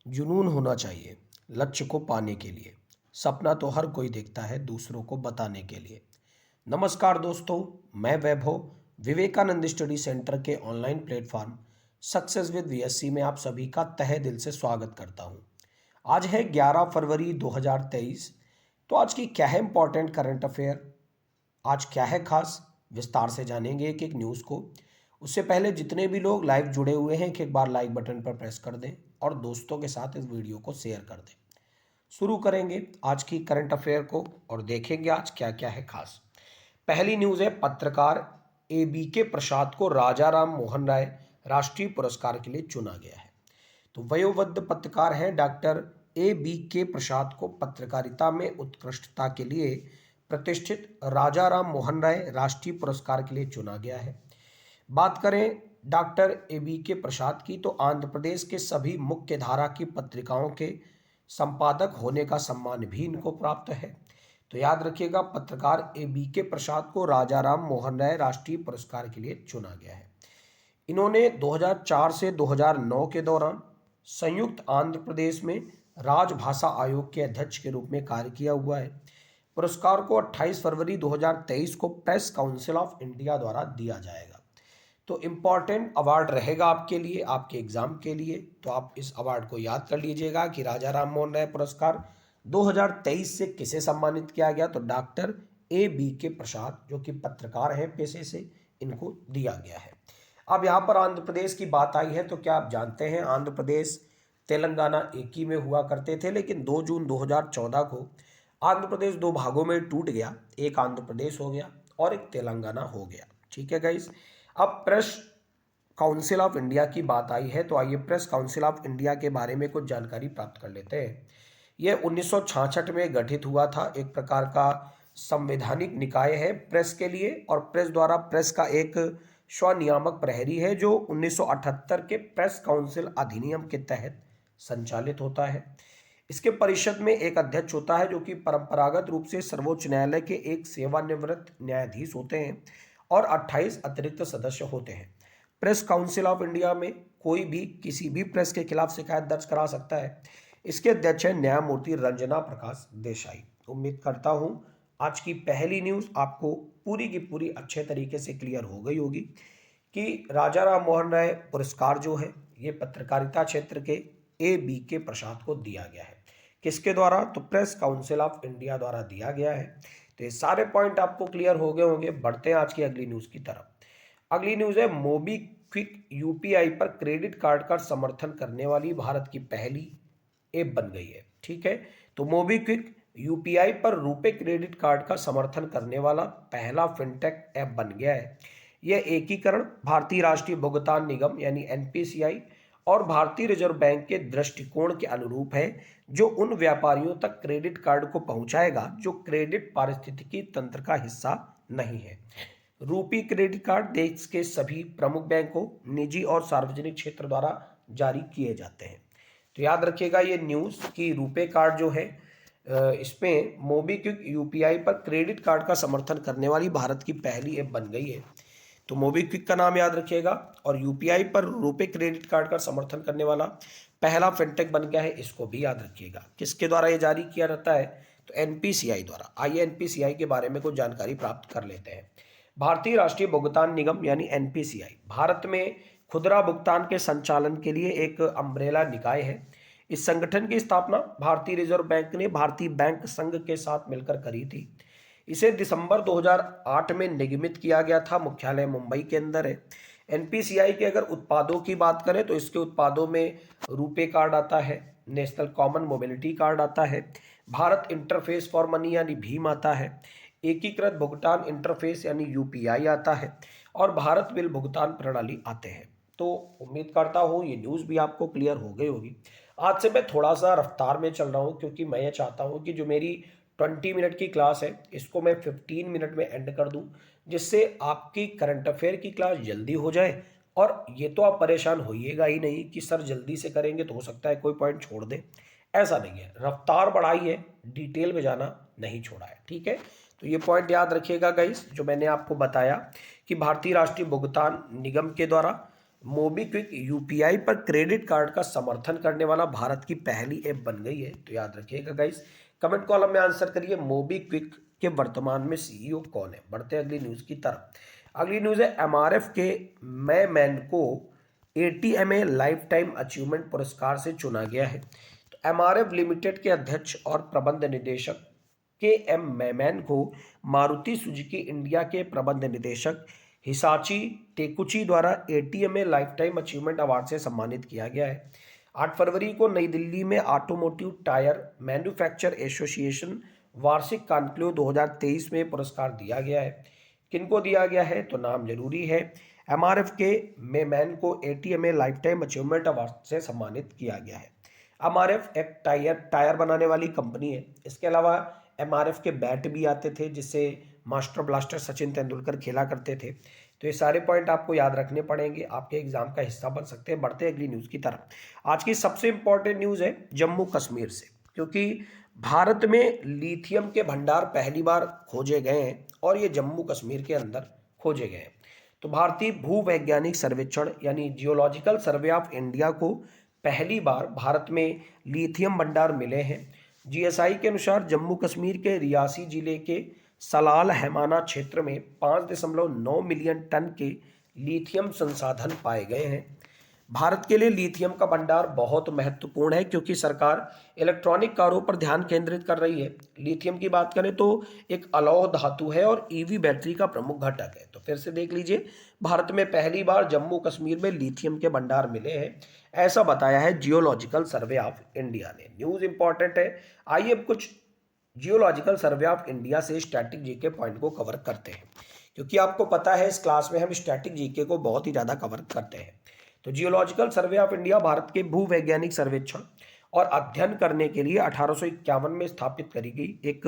जुनून होना चाहिए लक्ष्य को पाने के लिए। सपना तो हर कोई देखता है दूसरों को बताने के लिए। नमस्कार दोस्तों, मैं वैभव विवेकानंद स्टडी सेंटर के online platform success with VSC में आप सभी का तहे दिल से स्वागत करता हूं। आज है 11 फरवरी 2023। तो आज की क्या है इंपॉर्टेंट करंट अफेयर, आज क्या है खास, विस्तार से जानेंगे एक एक न्यूज़ को। उससे पहले जितने भी लोग लाइव जुड़े हुए हैं एक बार लाइक बटन पर प्रेस कर दें और दोस्तों के साथ इस वीडियो को शेयर कर दें। शुरू करेंगे आज की करंट अफेयर को और देखेंगे आज क्या क्या है खास। पहली न्यूज़ है, पत्रकार ए बी के प्रसाद को राजा राम मोहन राय राष्ट्रीय पुरस्कार के लिए चुना गया है। तो वयोवृद्ध पत्रकार हैं डॉक्टर ए बी के प्रसाद को पत्रकारिता में उत्कृष्टता के लिए प्रतिष्ठित राजा राम मोहन राय राष्ट्रीय पुरस्कार के लिए चुना गया है। बात करें डॉक्टर ए बी के प्रसाद की, तो आंध्र प्रदेश के सभी मुख्य धारा की पत्रिकाओं के संपादक होने का सम्मान भी इनको प्राप्त है। तो याद रखिएगा, पत्रकार ए बी के प्रसाद को राजा राम मोहन राय राष्ट्रीय पुरस्कार के लिए चुना गया है। इन्होंने 2004 से 2009 के दौरान संयुक्त आंध्र प्रदेश में राजभाषा आयोग के अध्यक्ष के रूप में कार्य किया हुआ है। पुरस्कार को 28 फरवरी 2023 को प्रेस काउंसिल ऑफ इंडिया द्वारा दिया जाएगा। तो इम्पॉर्टेंट अवार्ड रहेगा आपके लिए, आपके एग्जाम के लिए। तो आप इस अवार्ड को याद कर लीजिएगा कि राजा राम मोहन राय पुरस्कार 2023 से किसे सम्मानित किया गया, तो डॉक्टर ए बी के प्रसाद जो कि पत्रकार हैं पेशे से, इनको दिया गया है। अब यहाँ पर आंध्र प्रदेश की बात आई है, तो क्या आप जानते हैं आंध्र प्रदेश तेलंगाना एक ही में हुआ करते थे, लेकिन 2 जून 2014 को आंध्र प्रदेश दो भागों में टूट गया। एक आंध्र प्रदेश हो गया और एक तेलंगाना हो गया। ठीक है गाइस। अब प्रेस काउंसिल ऑफ इंडिया की बात आई है, तो आइए प्रेस काउंसिल ऑफ इंडिया के बारे में कुछ जानकारी प्राप्त कर लेते हैं। यह 1966 में गठित हुआ था, एक प्रकार का संवैधानिक निकाय है प्रेस के लिए, और प्रेस द्वारा प्रेस का एक स्वनियामक प्रहरी है जो 1978 के प्रेस काउंसिल अधिनियम के तहत संचालित होता है। इसके परिषद में एक अध्यक्ष होता है जो कि परंपरागत रूप से सर्वोच्च न्यायालय के एक सेवानिवृत्त न्यायाधीश होते हैं, और 28 अतिरिक्त सदस्य होते हैं। प्रेस काउंसिल ऑफ इंडिया में कोई भी किसी भी प्रेस के खिलाफ शिकायत दर्ज करा सकता है। इसके अध्यक्ष हैं न्यायमूर्ति रंजना प्रकाश देसाई। उम्मीद करता हूं आज की पहली न्यूज़ आपको पूरी की पूरी अच्छे तरीके से क्लियर हो गई होगी कि राजा राम मोहन राय पुरस्कार जो है ये पत्रकारिता क्षेत्र के ए बी के प्रसाद को दिया गया है। किसके द्वारा, तो प्रेस काउंसिल ऑफ इंडिया द्वारा दिया गया है। तो ये सारे पॉइंट आपको क्लियर हो गए होंगे। बढ़ते हैं आज की अगली न्यूज़ की तरफ। अगली न्यूज़ है, मोबीक्विक यूपीआई पर क्रेडिट कार्ड का समर्थन करने वाली भारत की पहली ऐप बन गई है। ठीक है, तो मोबीक्विक यूपीआई पर रुपे क्रेडिट कार्ड का समर्थन करने वाला पहला फिनटेक ऐप बन गया है। यह एकीकरण भारतीय राष्ट्रीय भुगतान निगम यानी एनपीसीआई और भारतीय रिजर्व बैंक के दृष्टिकोण के अनुरूप है, जो उन व्यापारियों तक क्रेडिट कार्ड को पहुंचाएगा जो क्रेडिट पारिस्थितिकी तंत्र का हिस्सा नहीं है। रूपी क्रेडिट कार्ड देश के सभी प्रमुख बैंकों, निजी और सार्वजनिक क्षेत्र द्वारा जारी किए जाते हैं। तो याद रखिएगा ये न्यूज़ कि रुपे कार्ड जो है इसमें मोबीक्विक यूपीआई पर क्रेडिट कार्ड का समर्थन करने वाली भारत की पहली ऐप बन गई है। तो मोबीक्विक का नाम याद रखिएगा, और यूपीआई पर रुपे क्रेडिट कार्ड का समर्थन करने वाला पहला फिनटेक बन गया है, इसको भी याद रखिएगा। किसके द्वारा ये जारी किया जाता है, तो एनपीसीआई द्वारा। आइए एनपीसीआई के बारे में कुछ जानकारी प्राप्त कर लेते हैं। भारतीय राष्ट्रीय भुगतान निगम यानी एनपीसीआई भारत में खुदरा भुगतान के संचालन के लिए एक अम्ब्रेला निकाय है। इस संगठन की स्थापना भारतीय रिजर्व बैंक ने भारतीय बैंक संघ के साथ मिलकर करी थी। इसे दिसंबर 2008 में निगमित किया गया था। मुख्यालय मुंबई के अंदर है। एनपीसीआई के अगर उत्पादों की बात करें तो इसके उत्पादों में रुपे कार्ड आता है, नेशनल कॉमन मोबिलिटी कार्ड आता है, भारत इंटरफेस फॉर मनी यानी भीम आता है, एकीकृत भुगतान इंटरफेस यानी यूपीआई आता है, और भारत बिल भुगतान प्रणाली आते हैं। तो उम्मीद करता हूँ ये न्यूज़ भी आपको क्लियर हो गई होगी। आज से मैं थोड़ा सा रफ्तार में चल रहा हूँ क्योंकि मैं ये चाहता हूँ कि जो मेरी 20 मिनट की क्लास है इसको मैं 15 मिनट में एंड कर दूं, जिससे आपकी करंट अफेयर की क्लास जल्दी हो जाए। और ये तो आप परेशान होइएगा ही नहीं कि सर जल्दी से करेंगे तो हो सकता है कोई पॉइंट छोड़ दे। ऐसा नहीं है, रफ्तार बढ़ाई है, डिटेल में जाना नहीं छोड़ा है। ठीक है, तो ये पॉइंट याद रखिएगा गाइस, जो मैंने आपको बताया कि भारतीय राष्ट्रीय भुगतान निगम के द्वारा मोबीक्विक यूपीआई पर क्रेडिट कार्ड का समर्थन करने वाला भारत की पहली ऐप बन गई है। तो याद रखिएगा गाइस, कमेंट कॉलम में आंसर करिए मोबीक्विक के वर्तमान में सीईओ कौन है। बढ़ते हैं अगली न्यूज की तरफ। अगली न्यूज है एमआरएफ के मैन को एटीएमए लाइफ टाइम अचीवमेंट पुरस्कार से चुना गया है। तो एमआरएफ लिमिटेड के अध्यक्ष और प्रबंध निदेशक के एम मैमैन को मारुति सुजुकी इंडिया के प्रबंध निदेशक हिसाची टेकुची द्वारा A T M A life time achievement award से सम्मानित किया गया है। 8 फरवरी को नई दिल्ली में ऑटोमोटिव टायर मैन्युफैक्चर एसोसिएशन वार्षिक कॉन्क्लेव 2023 में पुरस्कार दिया गया है। किनको दिया गया है तो नाम जरूरी है। एमआरएफ के मैमैन को A T M A life time achievement award से सम्मानित किया गया है। एमआरएफ एक टायर बनाने वाली कंपनी है। इसके अलावा एमआरएफ के बैट भी आते थे जिससे मास्टर ब्लास्टर सचिन तेंदुलकर खेला करते थे। तो ये सारे पॉइंट आपको याद रखने पड़ेंगे, आपके एग्जाम का हिस्सा बन सकते हैं। बढ़ते अगली न्यूज़ की तरफ। आज की सबसे इंपॉर्टेंट न्यूज़ है जम्मू कश्मीर से, क्योंकि भारत में लिथियम के भंडार पहली बार खोजे गए हैं और ये जम्मू कश्मीर के अंदर खोजे गए हैं। तो भारतीय भूवैज्ञानिक सर्वेक्षण यानी जियोलॉजिकल सर्वे ऑफ इंडिया को पहली बार भारत में लिथियम भंडार मिले हैं। जीएसआई के अनुसार जम्मू कश्मीर के रियासी जिले के सलाल हैमाना क्षेत्र में 5.9 मिलियन टन के लिथियम संसाधन पाए गए हैं। भारत के लिए लिथियम का भंडार बहुत महत्वपूर्ण है क्योंकि सरकार इलेक्ट्रॉनिक कारों पर ध्यान केंद्रित कर रही है। लिथियम की बात करें तो एक अलौह धातु है और ईवी बैटरी का प्रमुख घटक है। तो फिर से देख लीजिए, भारत में पहली बार जम्मू कश्मीर में लिथियम के भंडार मिले हैं, ऐसा बताया है जियोलॉजिकल सर्वे ऑफ इंडिया ने। न्यूज़ इंपॉर्टेंट है। आइए अब कुछ जियोलॉजिकल सर्वे ऑफ इंडिया से स्टैटिक जीके पॉइंट को कवर करते हैं, क्योंकि आपको पता है इस क्लास में हम स्टैटिक जीके को बहुत ही ज़्यादा कवर करते हैं। तो geological survey of India Bharat के भूवैज्ञानिक सर्वेक्षण और अध्ययन करने के लिए 1851 में स्थापित करी गई एक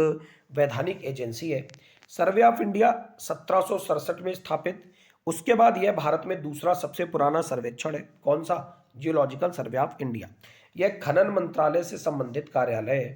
वैधानिक एजेंसी है। सर्वे ऑफ इंडिया 1767 में स्थापित। उसके बाद यह भारत में दूसरा सबसे पुराना सर्वेक्षण है। कौन सा? Geological survey of India. यह खनन मंत्रालय से संबंधित कार्यालय है।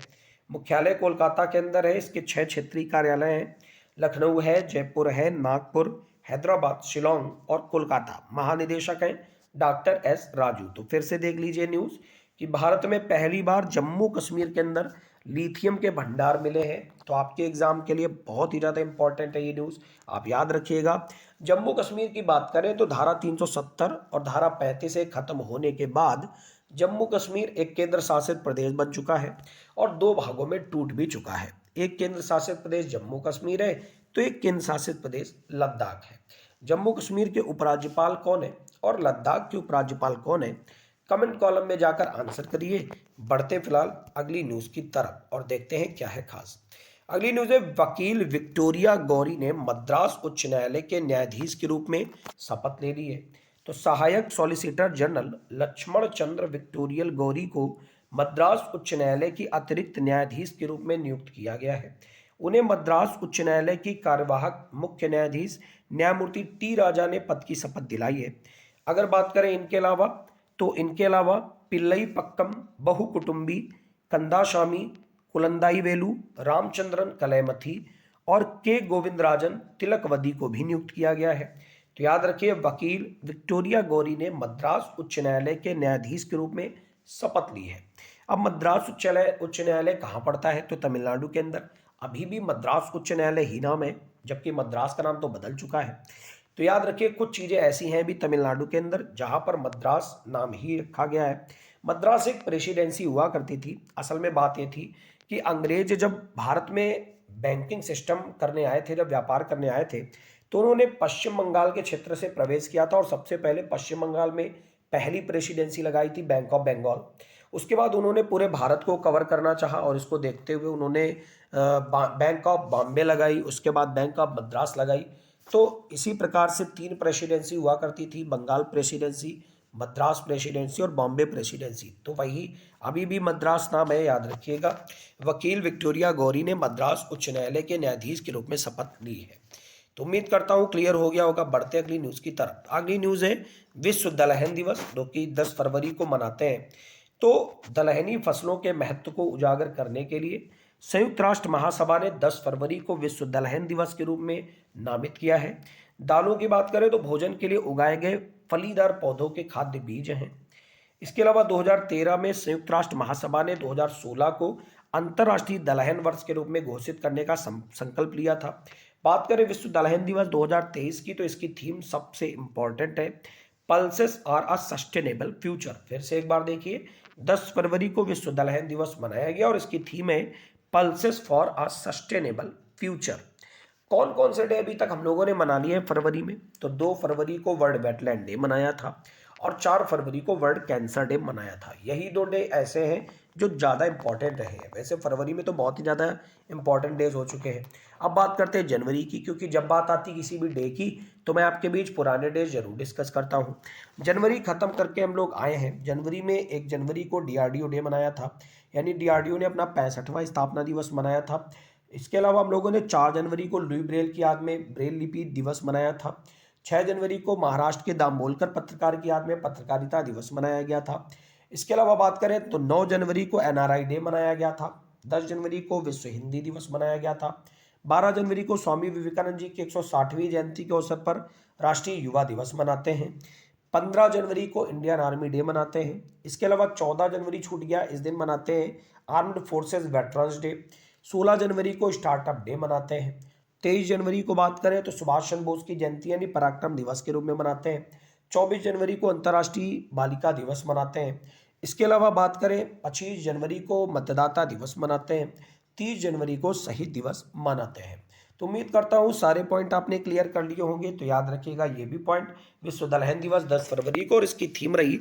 मुख्यालय कोलकाता के अंदर है। इसके 6 क्षेत्रीय कार्यालय हैं। लखनऊ है, जयपुर है, नागपुर, हैदराबाद, शिलोंग और कोलकाता। महानिदेशक हैं डॉक्टर एस राजू। तो फिर से देख लीजिए न्यूज़ कि भारत में पहली बार जम्मू कश्मीर के अंदर लिथियम के भंडार मिले हैं। तो आपके एग्जाम के लिए बहुत ही ज़्यादा इंपॉर्टेंट है ये न्यूज़, आप याद रखिएगा। जम्मू कश्मीर की बात करें तो धारा 370 और धारा 35 से खत्म होने के बाद जम्मू कश्मीर एक केंद्र शासित प्रदेश बन चुका है और 2 भागों में टूट भी चुका है। एक केंद्र शासित प्रदेश जम्मू कश्मीर है तो एक केंद्र शासित प्रदेश लद्दाख है। जम्मू कश्मीर के उपराज्यपाल कौन है और लद्दाख के उपराज्यपाल कौन है? कमेंट कॉलम में जाकर आंसर करिए। बढ़ते फिलहाल अगली न्यूज़ की तरफ और देखते हैं क्या है खास। अगली न्यूज़ है वकील विक्टोरिया गौरी ने मद्रास उच्च न्यायालय के न्यायाधीश के रूप में शपथ ले ली है। तो सहायक सॉलिसिटर जनरल लक्ष्मण चंद्र विक्टोरियल गौरी को मद्रास उच्च न्यायालय की अतिरिक्त न्यायाधीश के रूप में नियुक्त किया गया है। उन्हें मद्रास उच्च न्यायालय की कार्यवाहक मुख्य न्यायाधीश न्यायमूर्ति टी राजा ने पद की शपथ दिलाई है। अगर बात करें इनके अलावा तो इनके अलावा पिल्लई पक्कम, बहुकुटुंबी, कंदाशामी, कुलंदाई वेलु, रामचंद्रन कलैमथी और के गोविंदराजन तिलकवदी को भी नियुक्त किया गया है। तो याद रखिए, वकील विक्टोरिया गौरी ने मद्रास उच्च न्यायालय के न्यायाधीश के रूप में शपथ ली है। अब मद्रास उच्च न्यायालय कहाँ पड़ता है? तो तमिलनाडु के अंदर। अभी भी मद्रास उच्च न्यायालय ही नाम है, जबकि मद्रास का नाम तो बदल चुका है। तो याद रखिए, कुछ चीज़ें ऐसी हैं भी तमिलनाडु के अंदर जहाँ पर मद्रास नाम ही रखा गया है। मद्रास एक प्रेसिडेंसी हुआ करती थी। असल में बात ये थी कि अंग्रेज जब भारत में बैंकिंग सिस्टम करने आए थे, जब व्यापार करने आए थे, तो उन्होंने पश्चिम बंगाल के क्षेत्र से प्रवेश किया था और सबसे पहले पश्चिम बंगाल में पहली प्रेसिडेंसी लगाई थी, बैंक ऑफ बंगाल। उसके बाद उन्होंने पूरे भारत को कवर करना चाहा और इसको देखते हुए उन्होंने बैंक ऑफ बॉम्बे लगाई, उसके बाद बैंक ऑफ मद्रास लगाई। तो इसी प्रकार से 3 प्रेसिडेंसी हुआ करती थी, बंगाल प्रेसिडेंसी, मद्रास प्रेसिडेंसी और बॉम्बे प्रेसिडेंसी। तो वही अभी भी मद्रास नाम है, याद रखिएगा। वकील विक्टोरिया गौरी ने मद्रास उच्च न्यायालय के न्यायाधीश के रूप में शपथ ली है। तो उम्मीद करता हूँ क्लियर हो गया होगा। बढ़ते अगली न्यूज़ की तरफ। अगली न्यूज़ है विश्व दलहन दिवस, जो कि 10 फरवरी को मनाते हैं। तो दलहनी फसलों के महत्व को उजागर करने के लिए संयुक्त राष्ट्र महासभा ने 10 फरवरी को विश्व दलहन दिवस के रूप में नामित किया है। दालों की बात करें तो भोजन के लिए उगाए गए फलीदार पौधों के खाद्य बीज हैं। इसके अलावा 2013 में संयुक्त राष्ट्र महासभा ने 2016 को अंतर्राष्ट्रीय दलहन वर्ष के रूप में घोषित करने का संकल्प लिया था। बात करें विश्व दलहन दिवस 2023 की, तो इसकी थीम सबसे इंपॉर्टेंट है, pulses are a sustainable future. फिर से एक बार देखिए, 10 फरवरी को विश्व दलहन दिवस मनाया गया और इसकी थीम है pulses for a sustainable future. कौन कौन से डे अभी तक हम लोगों ने मना लिए हैं फरवरी में? तो 2 फरवरी को वर्ल्ड वेटलैंड डे मनाया था और 4 फरवरी को वर्ल्ड कैंसर डे मनाया था। यही 2 डे ऐसे हैं जो ज़्यादा इंपॉर्टेंट रहे हैं। वैसे फरवरी में तो बहुत ही ज़्यादा इंपॉर्टेंट डेज हो चुके हैं। अब बात करते हैं जनवरी की, क्योंकि जब बात आती किसी भी डे की तो मैं आपके बीच पुराने डेज जरूर डिस्कस करता हूँ। जनवरी खत्म करके हम लोग आए हैं। जनवरी में 1 जनवरी को डीआरडीओ डे मनाया था, यानी डीआरडीओ ने अपना 65वां स्थापना दिवस मनाया था। इसके अलावा हम लोगों ने 4 जनवरी को लुई ब्रेल की याद में ब्रेल लिपि दिवस मनाया था। 6 जनवरी को महाराष्ट्र के दामोलकर पत्रकार की याद में पत्रकारिता दिवस मनाया गया था। इसके अलावा बात करें तो 9 जनवरी को एनआरआई डे मनाया गया था। 10 जनवरी को विश्व हिंदी दिवस मनाया गया था। 12 जनवरी को स्वामी विवेकानंद जी की 160वीं जयंती के अवसर पर राष्ट्रीय युवा दिवस मनाते हैं। 15 जनवरी को इंडियन आर्मी डे मनाते हैं। इसके अलावा 14 जनवरी छूट गया, इस दिन मनाते हैं आर्म्ड फोर्सेज वेटरन्स डे। 16 जनवरी को स्टार्टअप डे मनाते हैं। 23 जनवरी को बात करें तो सुभाष चंद्र बोस की जयंती यानी पराक्रम दिवस के रूप में मनाते हैं। 24 जनवरी को अंतर्राष्ट्रीय बालिका दिवस मनाते हैं। इसके अलावा बात करें 25 जनवरी को मतदाता दिवस मनाते हैं। 30 जनवरी को शहीद दिवस मनाते हैं। तो उम्मीद करता हूँ सारे पॉइंट आपने क्लियर कर लिए होंगे। तो याद रखिएगा ये भी पॉइंट, विश्व दलहन दिवस 10 फरवरी को और इसकी थीम रही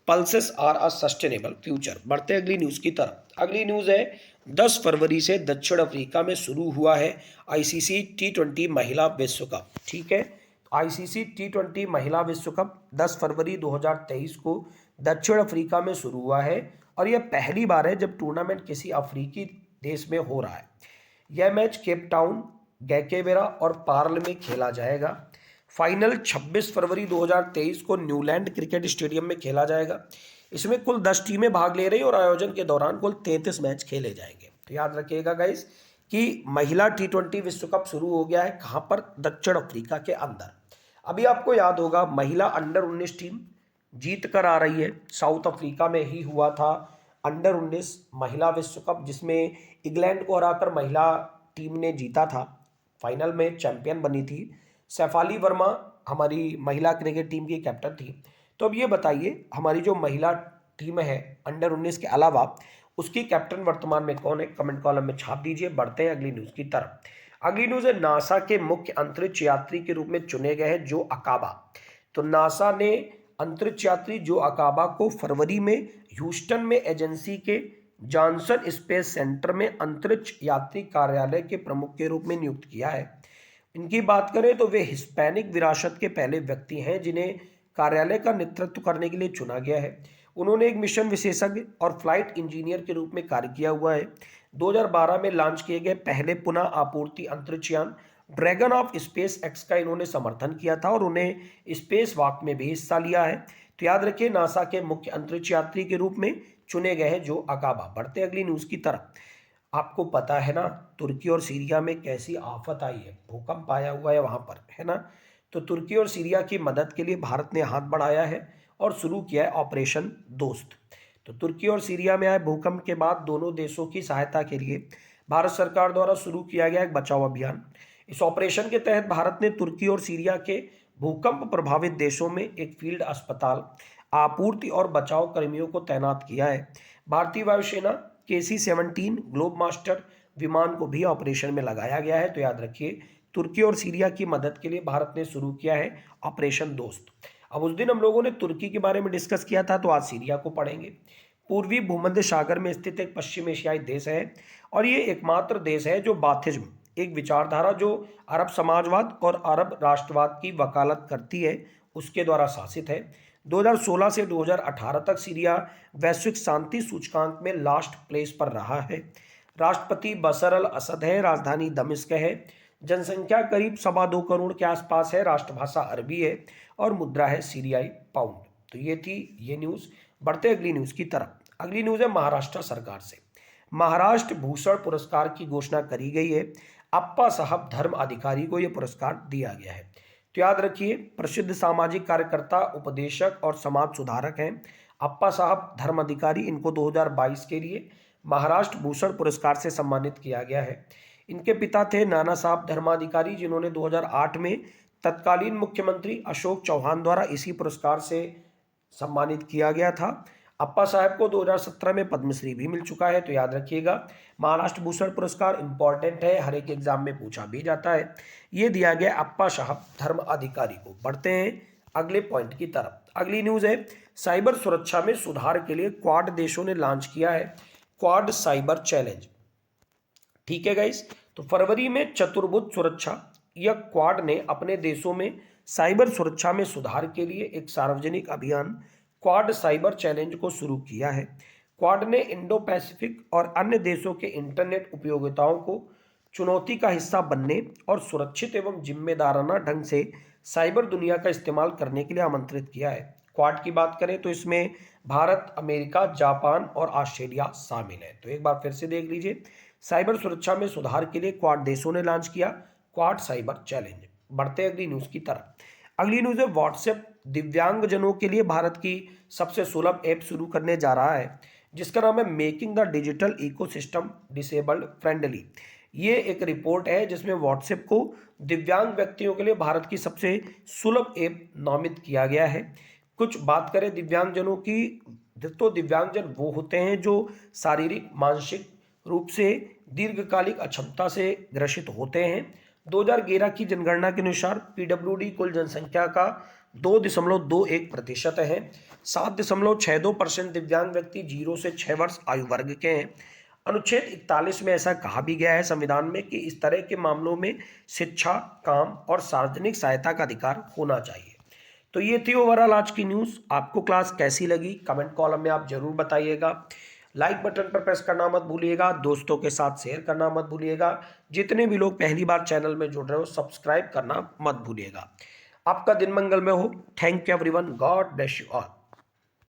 pulses are a sustainable future. बढ़ते अगली न्यूज़ की तरफ। अगली न्यूज़ है 10 फरवरी से दक्षिण अफ्रीका में शुरू हुआ है आईसीसी T20 महिला विश्व कप। ठीक है, आईसीसी T20 महिला विश्व कप 10 फरवरी 2023 को दक्षिण अफ्रीका में शुरू हुआ है और यह पहली बार है जब टूर्नामेंट किसी अफ्रीकी देश में हो रहा है। यह मैच केप टाउन, गैकेवेरा और पार्ल में खेला जाएगा। फाइनल 26 फरवरी 2023 को न्यूलैंड क्रिकेट स्टेडियम में खेला जाएगा। इसमें कुल 10 टीमें भाग ले रही और आयोजन के दौरान कुल 33 मैच खेले जाएंगे। तो याद रखिएगा गाइस कि महिला T20 विश्व कप शुरू हो गया है। कहाँ पर? दक्षिण अफ्रीका के अंदर। अभी आपको याद होगा महिला अंडर 19 टीम जीत कर आ रही है। साउथ अफ्रीका में ही हुआ था अंडर 19 महिला विश्व कप, जिसमें इंग्लैंड को हराकर महिला टीम ने जीता था, फाइनल में चैंपियन बनी थी। सैफाली वर्मा हमारी महिला क्रिकेट टीम की कैप्टन थी। तो अब ये बताइए हमारी जो महिला टीम है अंडर 19 के अलावा उसकी कैप्टन वर्तमान में कौन है? कमेंट कॉलम में छाप दीजिए। बढ़ते हैं अगली न्यूज़ की तरफ। अगली न्यूज़ है नासा के मुख्य अंतरिक्ष यात्री के रूप में चुने गए हैं जो अकाबा। तो नासा ने अंतरिक्ष यात्री जो अकाबा को फरवरी में ह्यूस्टन में एजेंसी के जॉनसन स्पेस सेंटर में अंतरिक्ष यात्री कार्यालय के प्रमुख के रूप में नियुक्त किया है। इनकी बात करें तो वे हिस्पैनिक विरासत के पहले व्यक्ति हैं जिन्हें कार्यालय का नेतृत्व करने के लिए चुना गया है। उन्होंने एक मिशन विशेषज्ञ और फ्लाइट इंजीनियर के रूप में कार्य किया हुआ है। 2012 में लॉन्च किए गए पहले पुनः आपूर्ति अंतरिक्ष यान ड्रैगन ऑफ स्पेस एक्स का इन्होंने समर्थन किया था और उन्हें स्पेस वॉक में भी हिस्सा लिया है। तो याद रखिए नासा के मुख्य अंतरिक्ष यात्री के रूप में चुने गए हैं जो अकाबा। बढ़ते अगली न्यूज़ की तरफ। आपको पता है ना तुर्की और सीरिया में कैसी आफत आई है, भूकंप आया हुआ है वहाँ पर, है ना। तो तुर्की और सीरिया की मदद के लिए भारत ने हाथ बढ़ाया है और शुरू किया है ऑपरेशन दोस्त। तो तुर्की और सीरिया में आए भूकंप के बाद दोनों देशों की सहायता के लिए भारत सरकार द्वारा शुरू किया गया एक बचाव अभियान। इस ऑपरेशन के तहत भारत ने तुर्की और सीरिया के भूकंप प्रभावित देशों में एक फील्ड अस्पताल, आपूर्ति और बचाव कर्मियों को तैनात किया है। भारतीय वायुसेना KC-17 ग्लोब मास्टर विमान को भी ऑपरेशन में लगाया गया है। तो याद रखिए तुर्की और सीरिया की मदद के लिए भारत ने शुरू किया है ऑपरेशन दोस्त। अब उस दिन हम लोगों ने तुर्की के बारे में डिस्कस किया था, तो आज सीरिया को पढ़ेंगे। पूर्वी भूमध्य सागर में स्थित एक पश्चिम एशियाई देश है और ये एकमात्र देश है जो बाथिज्म, एक विचारधारा जो अरब समाजवाद और अरब राष्ट्रवाद की वकालत करती है, उसके द्वारा शासित है। 2016 से 2018 तक सीरिया वैश्विक शांति सूचकांक में लास्ट प्लेस पर रहा है। राष्ट्रपति बशर अल असद है, राजधानी दमिश्क है, जनसंख्या करीब 2.25 करोड़ के आसपास है, राष्ट्रभाषा अरबी है और मुद्रा है सीरियाई पाउंड। तो ये थी ये न्यूज़। बढ़ते अगली न्यूज़ की तरफ। अगली न्यूज़ है महाराष्ट्र सरकार से। महाराष्ट्र भूषण पुरस्कार की घोषणा करी गई है। अप्पा साहब धर्म अधिकारी को यह पुरस्कार दिया गया है। तो याद रखिए, प्रसिद्ध सामाजिक कार्यकर्ता, उपदेशक और समाज सुधारक हैं अप्पा साहब धर्म अधिकारी। इनको 2022 के लिए महाराष्ट्र भूषण पुरस्कार से सम्मानित किया गया है। इनके पिता थे नाना साहब धर्माधिकारी, जिन्होंने 2008 में तत्कालीन मुख्यमंत्री अशोक चौहान द्वारा इसी पुरस्कार से सम्मानित किया गया था। अप्पा साहब को 2017 में पद्मश्री भी मिल चुका है। तो याद रखिएगा, महाराष्ट्र भूषण पुरस्कार इंपॉर्टेंट है, हर एक एग्जाम में पूछा भी जाता है। ये दिया गया अप्पा साहब धर्म अधिकारी को। बढ़ते हैं अगले पॉइंट की तरफ। अगली न्यूज है, साइबर सुरक्षा में सुधार के लिए क्वाड देशों ने लॉन्च किया है क्वाड साइबर चैलेंज। ठीक है गाइस, तो फरवरी में चतुर्भुज सुरक्षा या क्वाड ने अपने देशों में साइबर सुरक्षा में सुधार के लिए एक सार्वजनिक अभियान क्वाड साइबर चैलेंज को शुरू किया है। क्वाड ने इंडो पैसिफिक और अन्य देशों के इंटरनेट उपयोगिताओं को चुनौती का हिस्सा बनने और सुरक्षित एवं जिम्मेदाराना ढंग से साइबर दुनिया का इस्तेमाल करने के लिए आमंत्रित किया है। क्वाड की बात करें तो इसमें भारत, अमेरिका, जापान और ऑस्ट्रेलिया शामिल है। तो एक बार फिर से देख लीजिए, साइबर सुरक्षा में सुधार के लिए क्वाड देशों ने लॉन्च किया क्वाड साइबर चैलेंज। बढ़ते हैं अगली न्यूज की तरफ। अगली न्यूज है, व्हाट्सएप दिव्यांगजनों के लिए भारत की सबसे सुलभ ऐप शुरू करने जा रहा है, जिसका नाम है making the digital ecosystem disabled friendly. ये एक रिपोर्ट है जिसमें व्हाट्सएप को दिव्यांग व्यक्तियों के लिए भारत की सबसे सुलभ ऐप नामित किया गया है। कुछ बात करें दिव्यांगजनों की, तो दिव्यांगजन वो होते हैं जो शारीरिक, मानसिक रूप से दीर्घकालिक अक्षमता से ग्रसित होते हैं। 2011 की जनगणना के अनुसार पीडब्ल्यूडी कुल जनसंख्या का 2.21% है। 7.62% दिव्यांग व्यक्ति 0 से 6 वर्ष आयु वर्ग के हैं। अनुच्छेद 41 में ऐसा कहा भी गया है संविधान में कि इस तरह के मामलों में शिक्षा, काम और सार्वजनिक सहायता का अधिकार होना चाहिए। तो ये थी ओवरऑल आज की न्यूज़। आपको क्लास कैसी लगी कमेंट कॉलम में आप जरूर बताइएगा। लाइक बटन पर प्रेस करना मत भूलिएगा, दोस्तों के साथ शेयर करना मत भूलिएगा। जितने भी लोग पहली बार चैनल में जुड़ रहे हो सब्सक्राइब करना मत भूलिएगा। आपका दिन मंगलमय हो। Thank you everyone, God bless you all.